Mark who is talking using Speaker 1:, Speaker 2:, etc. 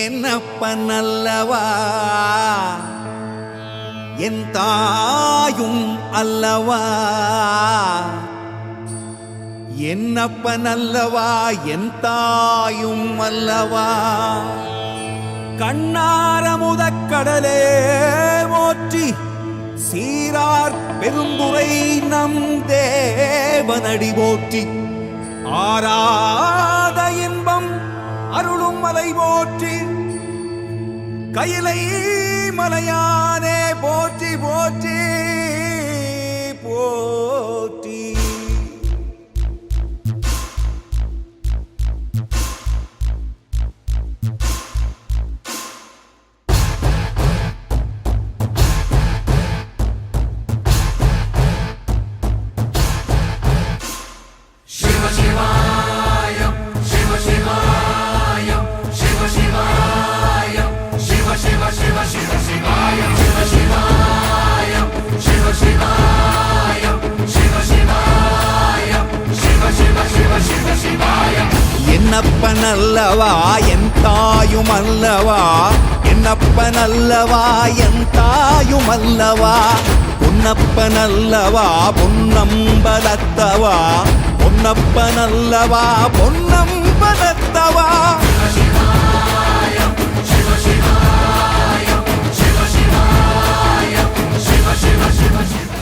Speaker 1: என்னப்பன் அல்லவா என் தாயும் அல்லவா, என்னப்பன் அல்லவா என் தாயும் அல்லவா. கண்ணார முதக்கடலே போற்றி, சீரார் பெருந்துரை நம் தேவனடி போற்றி. ஆராத இன்பம் அருளும் மலை போற்றி, கையிலை மலையானே போற்றி போற்றி போற்றி.
Speaker 2: சிவ சிவாயம் சிவ சிவாயம் சிவ சிவாயம் சிவ சிவ சிவ சிவ சிவாயம் சிவ சிவாயம் சிவ சிவாயம் சிவ சிவாயம் சிவ சிவ சிவ சிவ சிவாயம்.
Speaker 1: என்னப்பன் அல்லவா என் தாயும் அல்லவா, என்னப்பன் அல்லவா என் தாயும் அல்லவா. பொன்னப்பன் அல்லவா பொன்னம்பலத்தவா, பொன்னப்பன் அல்லவா பொன்னம்பலத்தவா.
Speaker 2: சிவ சிவ சிவ சிவ